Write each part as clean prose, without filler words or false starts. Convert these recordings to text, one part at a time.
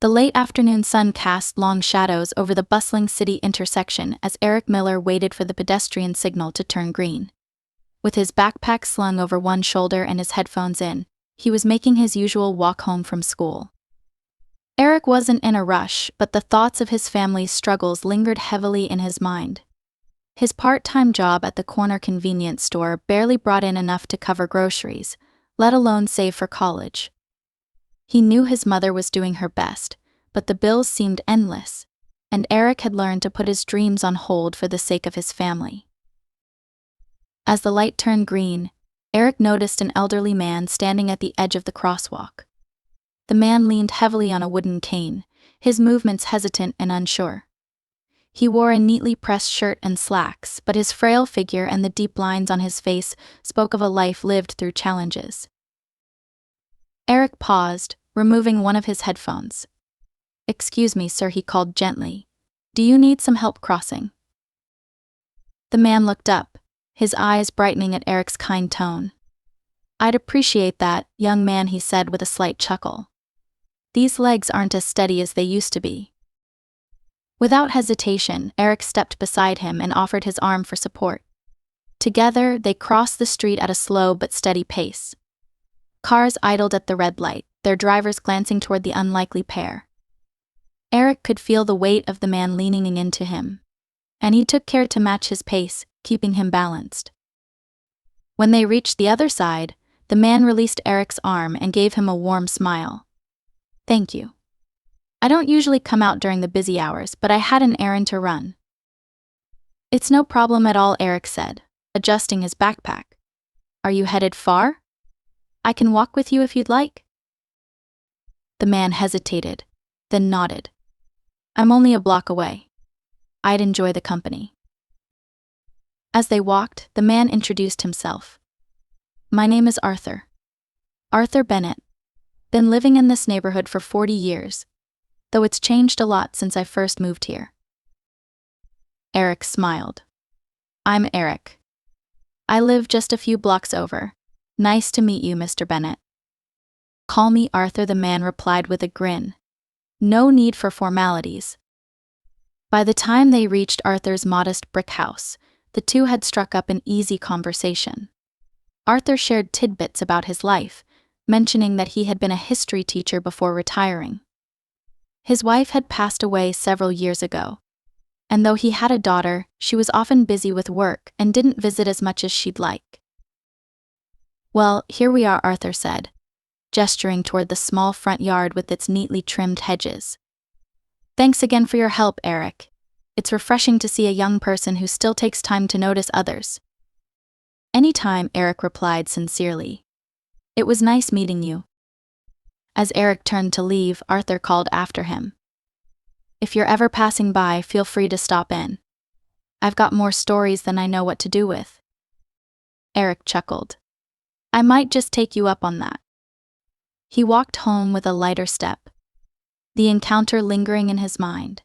The late afternoon sun cast long shadows over the bustling city intersection as Eric Miller waited for the pedestrian signal to turn green. With his backpack slung over one shoulder and his headphones in, he was making his usual walk home from school. Eric wasn't in a rush, but the thoughts of his family's struggles lingered heavily in his mind. His part-time job at the corner convenience store barely brought in enough to cover groceries, let alone save for college. He knew his mother was doing her best, but the bills seemed endless, and Eric had learned to put his dreams on hold for the sake of his family. As the light turned green, Eric noticed an elderly man standing at the edge of the crosswalk. The man leaned heavily on a wooden cane, his movements hesitant and unsure. He wore a neatly pressed shirt and slacks, but his frail figure and the deep lines on his face spoke of a life lived through challenges. Eric paused, removing one of his headphones. "Excuse me, sir," he called gently. "Do you need some help crossing?" The man looked up, his eyes brightening at Eric's kind tone. "I'd appreciate that, young man," he said with a slight chuckle. "These legs aren't as steady as they used to be." Without hesitation, Eric stepped beside him and offered his arm for support. Together, they crossed the street at a slow but steady pace. Cars idled at the red light, their drivers glancing toward the unlikely pair. Eric could feel the weight of the man leaning into him, and he took care to match his pace, keeping him balanced. When they reached the other side, the man released Eric's arm and gave him a warm smile. "Thank you. I don't usually come out during the busy hours, but I had an errand to run." "It's no problem at all," Eric said, adjusting his backpack. "Are you headed far? I can walk with you if you'd like." The man hesitated, then nodded. "I'm only a block away. I'd enjoy the company." As they walked, the man introduced himself. "My name is Arthur. Arthur Bennett. Been living in this neighborhood for 40 years, though it's changed a lot since I first moved here." Eric smiled. "I'm Eric. I live just a few blocks over. Nice to meet you, Mr. Bennett." "Call me Arthur," the man replied with a grin. No need for formalities. By the time they reached Arthur's modest brick house, the two had struck up an easy conversation. Arthur shared tidbits about his life, mentioning that he had been a history teacher before retiring. His wife had passed away several years ago, and though he had a daughter, she was often busy with work and didn't visit as much as she'd like. "Well, here we are," Arthur said, gesturing toward the small front yard with its neatly trimmed hedges. "Thanks again for your help, Eric. It's refreshing to see a young person who still takes time to notice others." "Anytime," Eric replied sincerely. "It was nice meeting you." As Eric turned to leave, Arthur called after him. "If you're ever passing by, feel free to stop in. I've got more stories than I know what to do with." Eric chuckled. "I might just take you up on that." He walked home with a lighter step, the encounter lingering in his mind.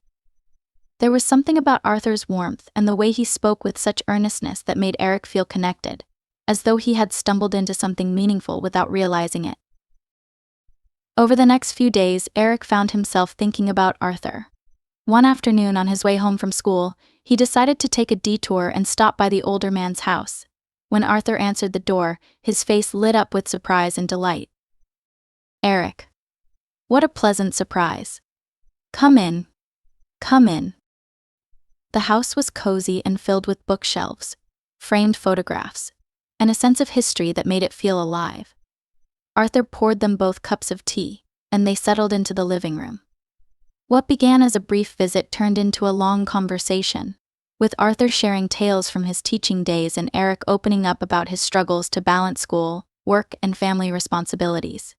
There was something about Arthur's warmth and the way he spoke with such earnestness that made Eric feel connected, as though he had stumbled into something meaningful without realizing it. Over the next few days, Eric found himself thinking about Arthur. One afternoon on his way home from school, he decided to take a detour and stop by the older man's house. When Arthur answered the door, his face lit up with surprise and delight. "Eric. What a pleasant surprise. Come in. Come in." The house was cozy and filled with bookshelves, framed photographs, and a sense of history that made it feel alive. Arthur poured them both cups of tea, and they settled into the living room. What began as a brief visit turned into a long conversation, with Arthur sharing tales from his teaching days and Eric opening up about his struggles to balance school, work, and family responsibilities.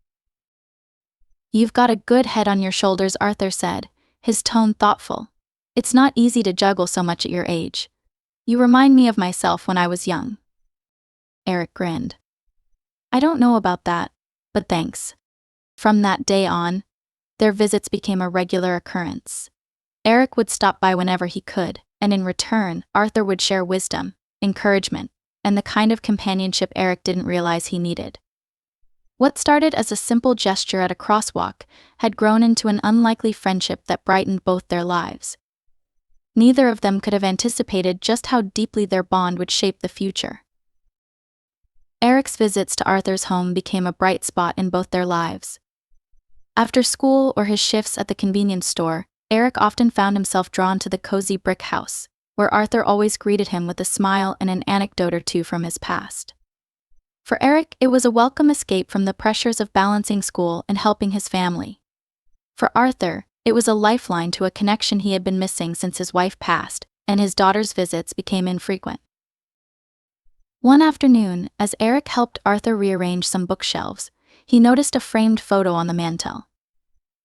"You've got a good head on your shoulders," Arthur said, his tone thoughtful. "It's not easy to juggle so much at your age. You remind me of myself when I was young." Eric grinned. "I don't know about that, but thanks." From that day on, their visits became a regular occurrence. Eric would stop by whenever he could, and in return, Arthur would share wisdom, encouragement, and the kind of companionship Eric didn't realize he needed. What started as a simple gesture at a crosswalk had grown into an unlikely friendship that brightened both their lives. Neither of them could have anticipated just how deeply their bond would shape the future. Eric's visits to Arthur's home became a bright spot in both their lives. After school or his shifts at the convenience store, Eric often found himself drawn to the cozy brick house, where Arthur always greeted him with a smile and an anecdote or two from his past. For Eric, it was a welcome escape from the pressures of balancing school and helping his family. For Arthur, it was a lifeline to a connection he had been missing since his wife passed, and his daughter's visits became infrequent. One afternoon, as Eric helped Arthur rearrange some bookshelves, he noticed a framed photo on the mantel.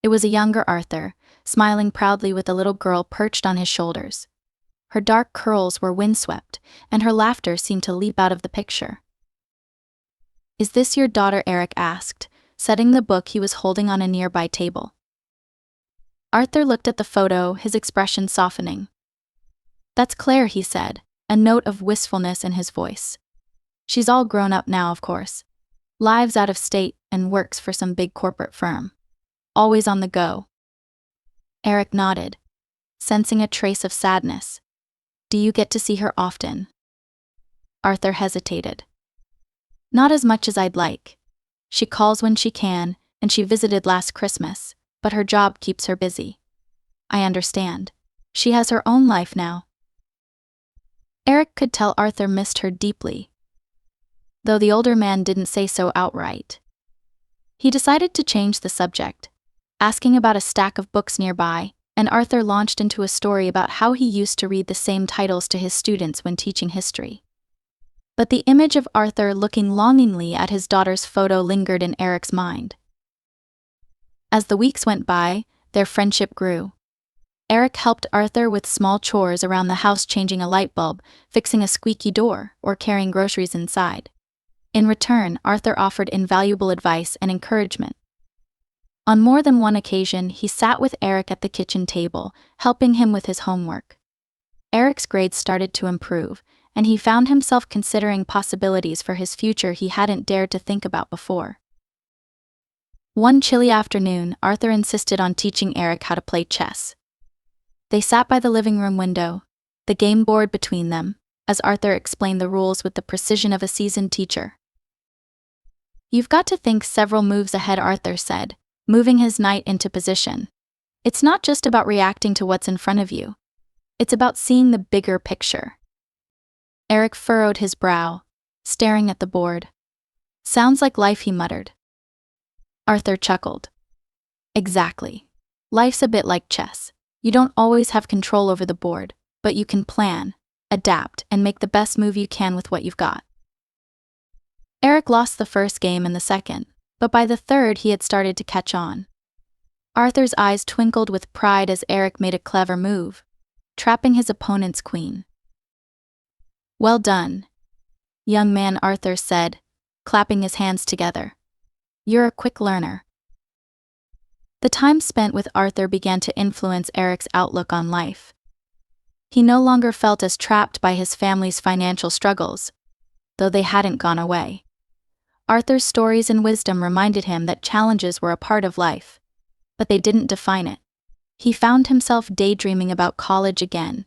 It was a younger Arthur, smiling proudly with a little girl perched on his shoulders. Her dark curls were windswept, and her laughter seemed to leap out of the picture. "Is this your daughter?" Eric asked, setting the book he was holding on a nearby table. Arthur looked at the photo, his expression softening. "That's Claire," he said, a note of wistfulness in his voice. "She's all grown up now, of course. Lives out of state and works for some big corporate firm. Always on the go." Eric nodded, sensing a trace of sadness. "Do you get to see her often?" Arthur hesitated. "Not as much as I'd like. She calls when she can, and she visited last Christmas, but her job keeps her busy. I understand. She has her own life now." Eric could tell Arthur missed her deeply, though the older man didn't say so outright. He decided to change the subject, asking about a stack of books nearby, and Arthur launched into a story about how he used to read the same titles to his students when teaching history. But the image of Arthur looking longingly at his daughter's photo lingered in Eric's mind. As the weeks went by, their friendship grew. Eric helped Arthur with small chores around the house, changing a light bulb, fixing a squeaky door, or carrying groceries inside. In return, Arthur offered invaluable advice and encouragement. On more than one occasion, he sat with Eric at the kitchen table, helping him with his homework. Eric's grades started to improve, and he found himself considering possibilities for his future he hadn't dared to think about before. One chilly afternoon, Arthur insisted on teaching Eric how to play chess. They sat by the living room window, the game board between them, as Arthur explained the rules with the precision of a seasoned teacher. "You've got to think several moves ahead," Arthur said, moving his knight into position. "It's not just about reacting to what's in front of you. It's about seeing the bigger picture." Eric furrowed his brow, staring at the board. "Sounds like life," he muttered. Arthur chuckled. "Exactly. Life's a bit like chess. You don't always have control over the board, but you can plan, adapt, and make the best move you can with what you've got." Eric lost the first game and the second, but by the third he had started to catch on. Arthur's eyes twinkled with pride as Eric made a clever move, trapping his opponent's queen. "Well done, young man," Arthur said, clapping his hands together. "You're a quick learner." The time spent with Arthur began to influence Eric's outlook on life. He no longer felt as trapped by his family's financial struggles, though they hadn't gone away. Arthur's stories and wisdom reminded him that challenges were a part of life, but they didn't define it. He found himself daydreaming about college again,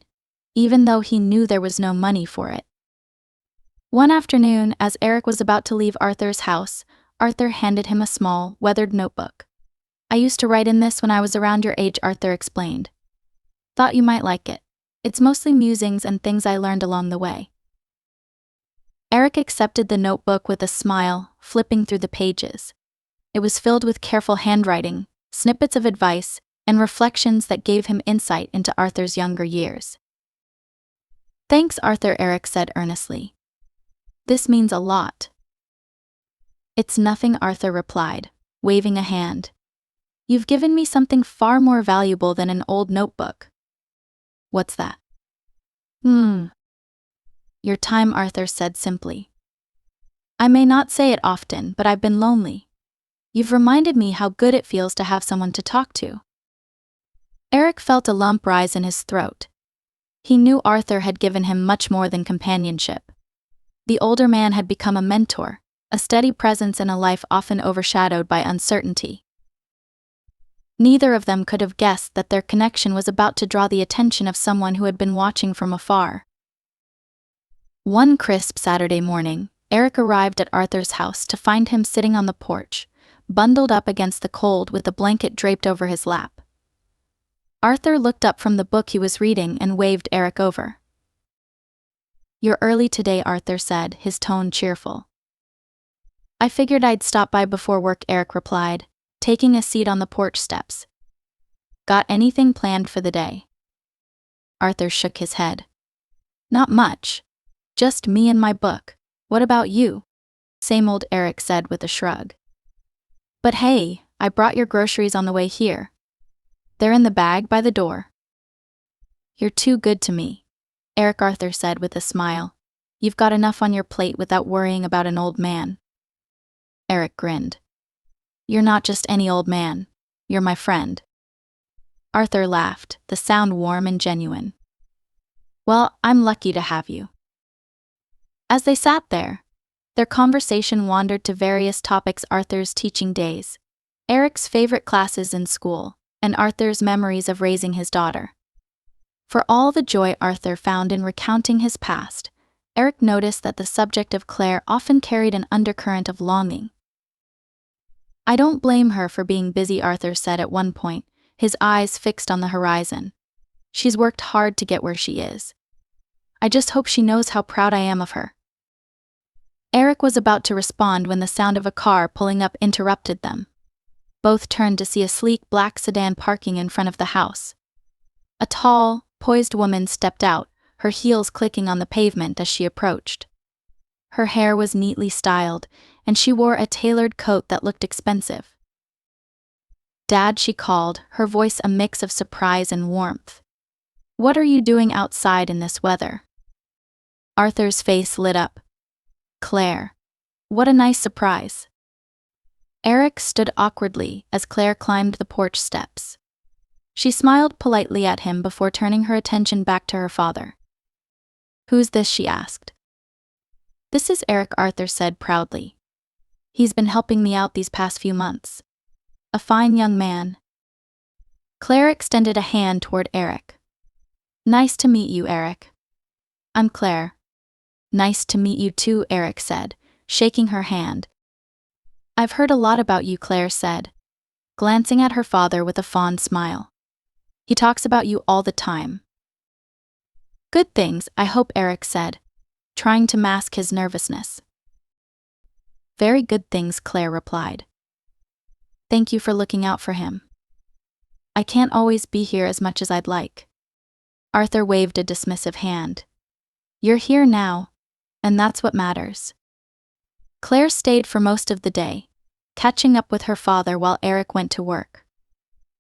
even though he knew there was no money for it. One afternoon, as Eric was about to leave Arthur's house, Arthur handed him a small, weathered notebook. "I used to write in this when I was around your age," Arthur explained. "Thought you might like it. It's mostly musings and things I learned along the way." Eric accepted the notebook with a smile, flipping through the pages. It was filled with careful handwriting, snippets of advice, and reflections that gave him insight into Arthur's younger years. "Thanks, Arthur," Eric said earnestly. "This means a lot." "It's nothing," Arthur replied, waving a hand. "You've given me something far more valuable than an old notebook." "What's that?" "Your time," Arthur said simply. "I may not say it often, but I've been lonely. You've reminded me how good it feels to have someone to talk to." Eric felt a lump rise in his throat. He knew Arthur had given him much more than companionship. The older man had become a mentor, a steady presence in a life often overshadowed by uncertainty. Neither of them could have guessed that their connection was about to draw the attention of someone who had been watching from afar. One crisp Saturday morning, Eric arrived at Arthur's house to find him sitting on the porch, bundled up against the cold with a blanket draped over his lap. Arthur looked up from the book he was reading and waved Eric over. "You're early today," Arthur said, his tone cheerful. "I figured I'd stop by before work," Eric replied, taking a seat on the porch steps. "Got anything planned for the day?" Arthur shook his head. "Not much. Just me and my book. What about you?" "Same old," Eric said with a shrug. "But hey, I brought your groceries on the way here. They're in the bag by the door." "You're too good to me," Arthur said with a smile. "You've got enough on your plate without worrying about an old man." Eric grinned. "You're not just any old man. You're my friend." Arthur laughed, the sound warm and genuine. "Well, I'm lucky to have you." As they sat there, their conversation wandered to various topics: Arthur's teaching days, Eric's favorite classes in school, and Arthur's memories of raising his daughter. For all the joy Arthur found in recounting his past, Eric noticed that the subject of Claire often carried an undercurrent of longing. "I don't blame her for being busy," Arthur said at one point, his eyes fixed on the horizon. "She's worked hard to get where she is. I just hope she knows how proud I am of her." Eric was about to respond when the sound of a car pulling up interrupted them. Both turned to see a sleek black sedan parking in front of the house. A tall, poised woman stepped out, her heels clicking on the pavement as she approached. Her hair was neatly styled, and she wore a tailored coat that looked expensive. "Dad," she called, her voice a mix of surprise and warmth. "What are you doing outside in this weather?" Arthur's face lit up. "Claire. What a nice surprise." Eric stood awkwardly as Claire climbed the porch steps. She smiled politely at him before turning her attention back to her father. "Who's this?" she asked. "This is Eric," Arthur said proudly. "He's been helping me out these past few months. A fine young man." Claire extended a hand toward Eric. "Nice to meet you, Eric." "I'm Claire." "Nice to meet you too," Eric said, shaking her hand. "I've heard a lot about you," Claire said, glancing at her father with a fond smile. "He talks about you all the time." "Good things, I hope," Eric said, trying to mask his nervousness. "Very good things," Claire replied. "Thank you for looking out for him. I can't always be here as much as I'd like." Arthur waved a dismissive hand. "You're here now, and that's what matters." Claire stayed for most of the day, catching up with her father while Eric went to work.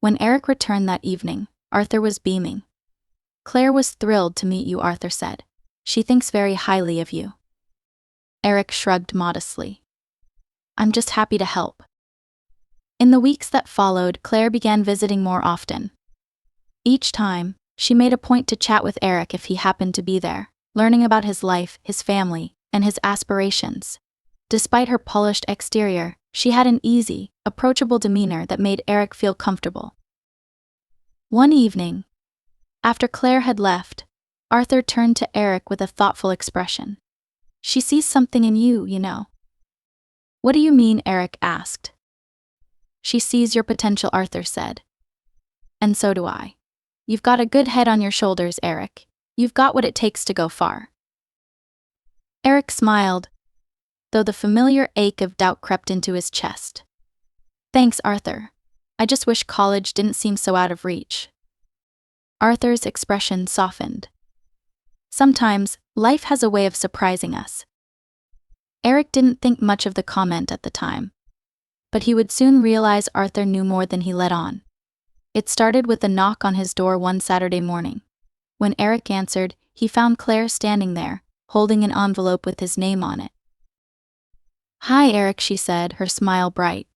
When Eric returned that evening, Arthur was beaming. "Claire was thrilled to meet you," Arthur said. "She thinks very highly of you." Eric shrugged modestly. "I'm just happy to help." In the weeks that followed, Claire began visiting more often. Each time, she made a point to chat with Eric if he happened to be there, learning about his life, his family, and his aspirations. Despite her polished exterior, she had an easy, approachable demeanor that made Eric feel comfortable. One evening, after Claire had left, Arthur turned to Eric with a thoughtful expression. "She sees something in you, you know." "What do you mean?" Eric asked. "She sees your potential," Arthur said. "And so do I. You've got a good head on your shoulders, Eric. You've got what it takes to go far." Eric smiled, though the familiar ache of doubt crept into his chest. "Thanks, Arthur. I just wish college didn't seem so out of reach." Arthur's expression softened. "Sometimes, life has a way of surprising us." Eric didn't think much of the comment at the time, but he would soon realize Arthur knew more than he let on. It started with a knock on his door one Saturday morning. When Eric answered, he found Claire standing there, holding an envelope with his name on it. "Hi, Eric," she said, her smile bright.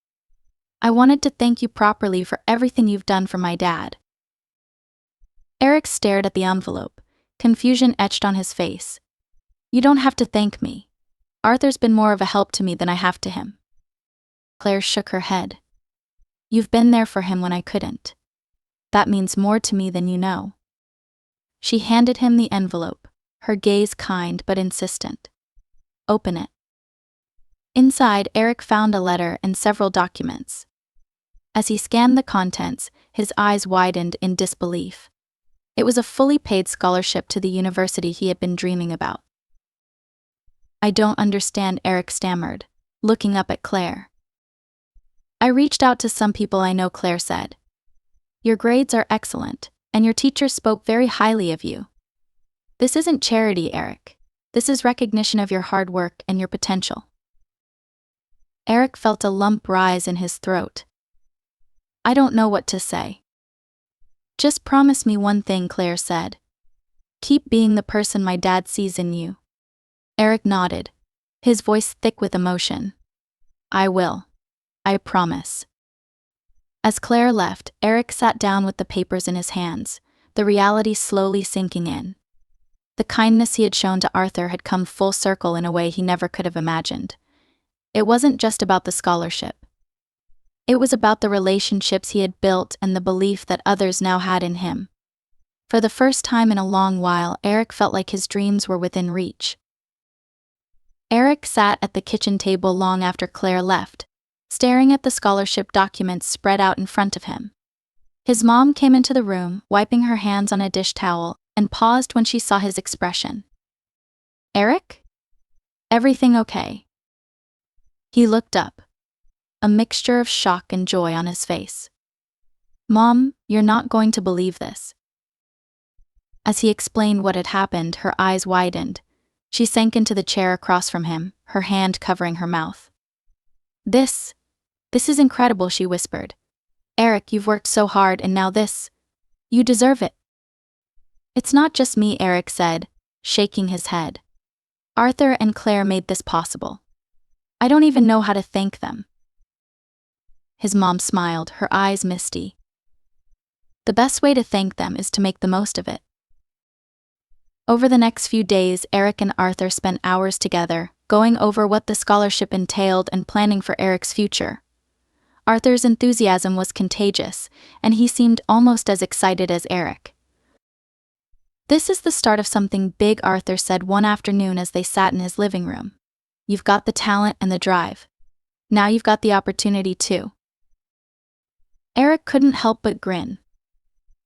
"I wanted to thank you properly for everything you've done for my dad." Eric stared at the envelope, confusion etched on his face. "You don't have to thank me. Arthur's been more of a help to me than I have to him. Claire shook her head. You've been there for him when I couldn't. That means more to me than you know. She handed him the envelope, her gaze kind but insistent. Open it. Inside, Eric found a letter and several documents. As he scanned the contents, his eyes widened in disbelief. It was a fully paid scholarship to the university he had been dreaming about. I don't understand, Eric stammered, looking up at Claire. I reached out to some people I know, Claire said. Your grades are excellent, and your teachers spoke very highly of you. This isn't charity, Eric. This is recognition of your hard work and your potential. Eric felt a lump rise in his throat. I don't know what to say. Just promise me one thing, Claire said. Keep being the person my dad sees in you. Eric nodded, his voice thick with emotion. I will. I promise. As Claire left, Eric sat down with the papers in his hands, the reality slowly sinking in. The kindness he had shown to Arthur had come full circle in a way he never could have imagined. It wasn't just about the scholarship. It was about the relationships he had built and the belief that others now had in him. For the first time in a long while, Eric felt like his dreams were within reach. Eric sat at the kitchen table long after Claire left, staring at the scholarship documents spread out in front of him. His mom came into the room, wiping her hands on a dish towel, and paused when she saw his expression. Eric? Everything okay? He looked up, a mixture of shock and joy on his face. Mom, you're not going to believe this. As he explained what had happened, her eyes widened. She sank into the chair across from him, her hand covering her mouth. This is incredible, she whispered. Eric, you've worked so hard and now this. You deserve it. It's not just me, Eric said, shaking his head. Arthur and Claire made this possible. I don't even know how to thank them. His mom smiled, her eyes misty. The best way to thank them is to make the most of it. Over the next few days, Eric and Arthur spent hours together, going over what the scholarship entailed and planning for Eric's future. Arthur's enthusiasm was contagious, and he seemed almost as excited as Eric. This is the start of something big, Arthur said one afternoon as they sat in his living room. You've got the talent and the drive. Now you've got the opportunity too. Eric couldn't help but grin.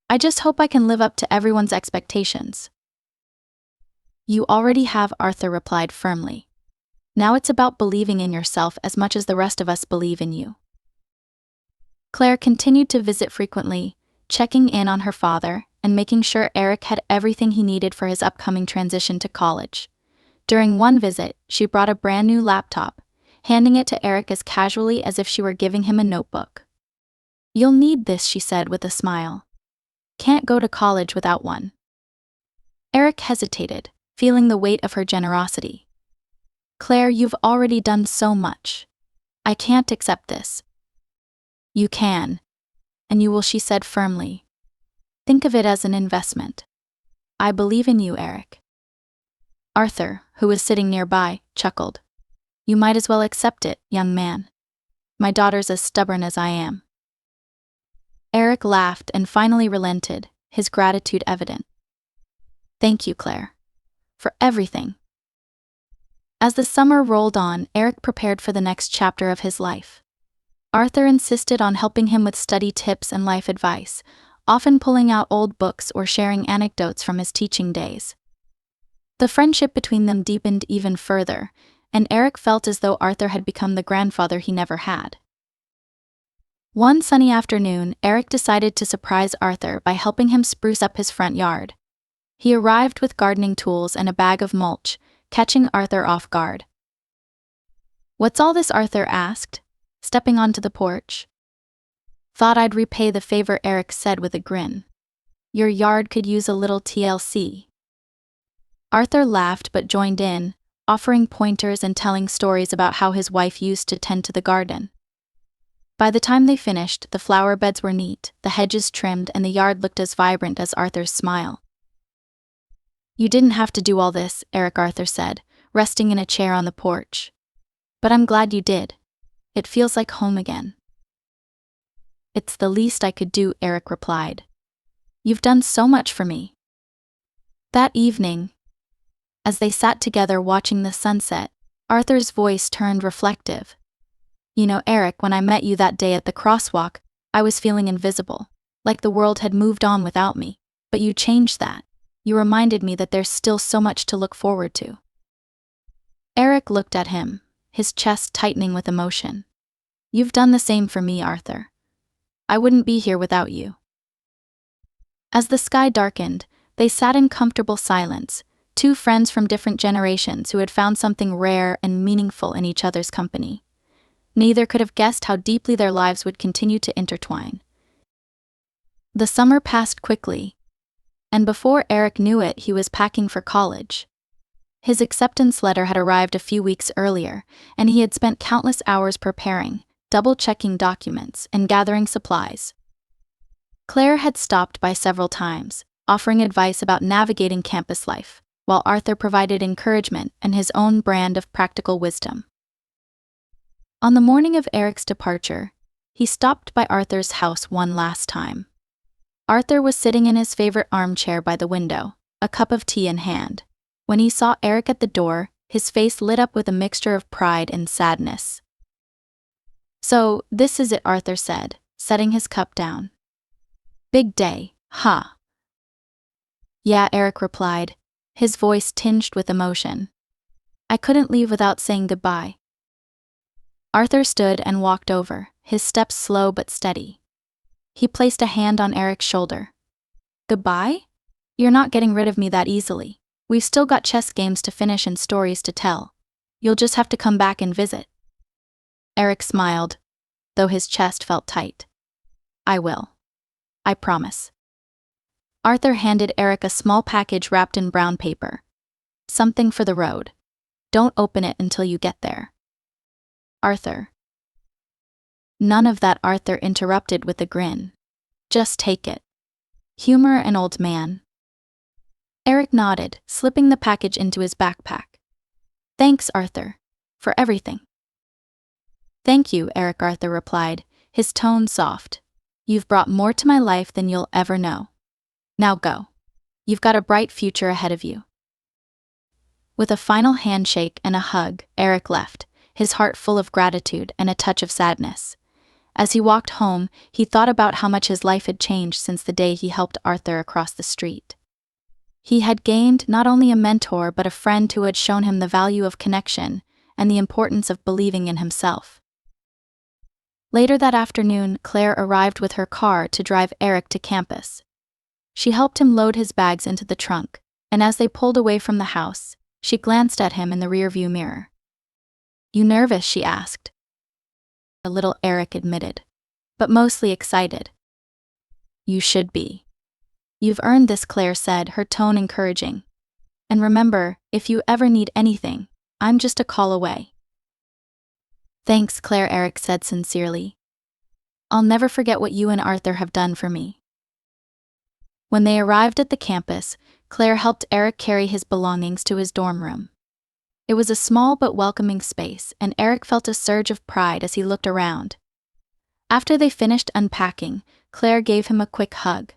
I just hope I can live up to everyone's expectations. You already have, Arthur replied firmly. Now it's about believing in yourself as much as the rest of us believe in you. Claire continued to visit frequently, checking in on her father and making sure Eric had everything he needed for his upcoming transition to college. During one visit, she brought a brand new laptop, handing it to Eric as casually as if she were giving him a notebook. You'll need this, she said with a smile. Can't go to college without one. Eric hesitated, feeling the weight of her generosity. Claire, you've already done so much. I can't accept this. You can. And you will, she said firmly. Think of it as an investment. I believe in you, Eric. Arthur, who was sitting nearby, chuckled. You might as well accept it, young man. My daughter's as stubborn as I am. Eric laughed and finally relented, his gratitude evident. Thank you, Claire. For everything. As the summer rolled on, Eric prepared for the next chapter of his life. Arthur insisted on helping him with study tips and life advice, often pulling out old books or sharing anecdotes from his teaching days. The friendship between them deepened even further, and Eric felt as though Arthur had become the grandfather he never had. One sunny afternoon, Eric decided to surprise Arthur by helping him spruce up his front yard. He arrived with gardening tools and a bag of mulch, catching Arthur off guard. What's all this? Arthur asked, stepping onto the porch. Thought I'd repay the favor, Eric said with a grin. Your yard could use a little TLC. Arthur laughed but joined in, offering pointers and telling stories about how his wife used to tend to the garden. By the time they finished, the flower beds were neat, the hedges trimmed, and the yard looked as vibrant as Arthur's smile. You didn't have to do all this, Arthur said, resting in a chair on the porch. But I'm glad you did. It feels like home again. It's the least I could do, Eric replied. You've done so much for me. That evening, as they sat together watching the sunset, Arthur's voice turned reflective. You know, Eric, when I met you that day at the crosswalk, I was feeling invisible, like the world had moved on without me. But you changed that. You reminded me that there's still so much to look forward to. Eric looked at him, his chest tightening with emotion. You've done the same for me, Arthur. I wouldn't be here without you. As the sky darkened, they sat in comfortable silence, two friends from different generations who had found something rare and meaningful in each other's company. Neither could have guessed how deeply their lives would continue to intertwine. The summer passed quickly, and before Eric knew it, he was packing for college. His acceptance letter had arrived a few weeks earlier, and he had spent countless hours preparing, double-checking documents, and gathering supplies. Claire had stopped by several times, offering advice about navigating campus life, while Arthur provided encouragement and his own brand of practical wisdom. On the morning of Eric's departure, he stopped by Arthur's house one last time. Arthur was sitting in his favorite armchair by the window, a cup of tea in hand. When he saw Eric at the door, his face lit up with a mixture of pride and sadness. So, this is it, Arthur said, setting his cup down. Big day, huh? Yeah, Eric replied, his voice tinged with emotion. I couldn't leave without saying goodbye. Arthur stood and walked over, his steps slow but steady. He placed a hand on Eric's shoulder. Goodbye? You're not getting rid of me that easily. We've still got chess games to finish and stories to tell. You'll just have to come back and visit. Eric smiled, though his chest felt tight. I will. I promise. Arthur handed Eric a small package wrapped in brown paper. Something for the road. Don't open it until you get there. Arthur. None of that, Arthur interrupted with a grin. Just take it. Humor an old man. Eric nodded, slipping the package into his backpack. Thanks, Arthur, for everything. Thank you, Eric, Arthur replied, his tone soft. You've brought more to my life than you'll ever know. Now go. You've got a bright future ahead of you. With a final handshake and a hug, Eric left, his heart full of gratitude and a touch of sadness. As he walked home, he thought about how much his life had changed since the day he helped Arthur across the street. He had gained not only a mentor but a friend who had shown him the value of connection and the importance of believing in himself. Later that afternoon, Claire arrived with her car to drive Eric to campus. She helped him load his bags into the trunk, and as they pulled away from the house, she glanced at him in the rearview mirror. You nervous? She asked. A little, Eric admitted, but mostly excited. You should be. You've earned this, Claire said, her tone encouraging. And remember, if you ever need anything, I'm just a call away. Thanks, Claire, Eric said sincerely. I'll never forget what you and Arthur have done for me. When they arrived at the campus, Claire helped Eric carry his belongings to his dorm room. It was a small but welcoming space, and Eric felt a surge of pride as he looked around. After they finished unpacking, Claire gave him a quick hug.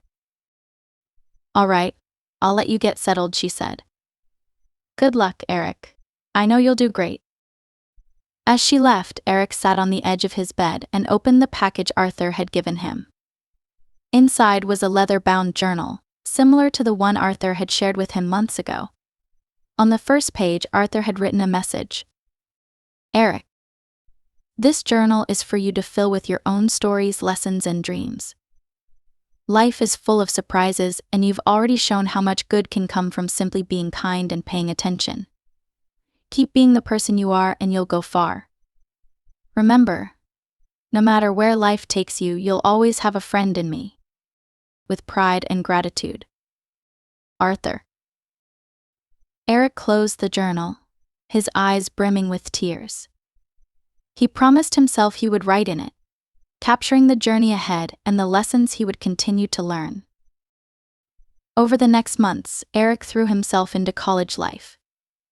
All right, I'll let you get settled, she said. Good luck, Eric. I know you'll do great. As she left, Eric sat on the edge of his bed and opened the package Arthur had given him. Inside was a leather-bound journal, similar to the one Arthur had shared with him months ago. On the first page, Arthur had written a message. Eric, this journal is for you to fill with your own stories, lessons, and dreams. Life is full of surprises, and you've already shown how much good can come from simply being kind and paying attention. Keep being the person you are and you'll go far. Remember, no matter where life takes you, you'll always have a friend in me. With pride and gratitude. Arthur. Eric closed the journal, his eyes brimming with tears. He promised himself he would write in it, capturing the journey ahead and the lessons he would continue to learn. Over the next months, Eric threw himself into college life.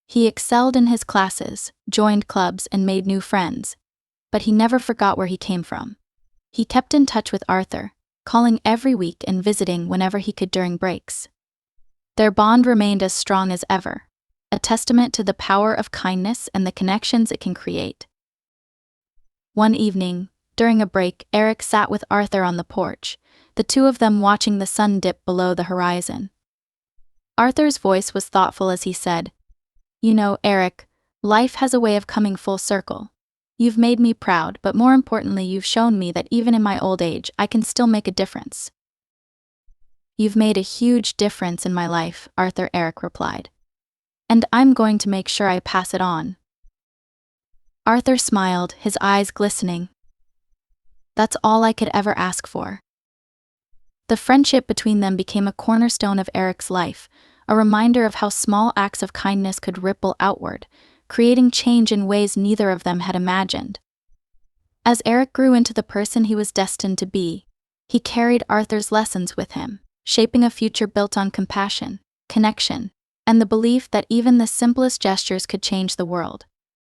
He excelled in his classes, joined clubs, and made new friends. But he never forgot where he came from. He kept in touch with Arthur, calling every week and visiting whenever he could during breaks. Their bond remained as strong as ever, a testament to the power of kindness and the connections it can create. One evening, during a break, Eric sat with Arthur on the porch, the two of them watching the sun dip below the horizon. Arthur's voice was thoughtful as he said, "You know, Eric, life has a way of coming full circle. You've made me proud, but more importantly, you've shown me that even in my old age, I can still make a difference." "You've made a huge difference in my life," Eric replied. "And I'm going to make sure I pass it on." Arthur smiled, his eyes glistening. "That's all I could ever ask for." The friendship between them became a cornerstone of Eric's life, a reminder of how small acts of kindness could ripple outward, creating change in ways neither of them had imagined. As Eric grew into the person he was destined to be, he carried Arthur's lessons with him, shaping a future built on compassion, connection, and the belief that even the simplest gestures could change the world.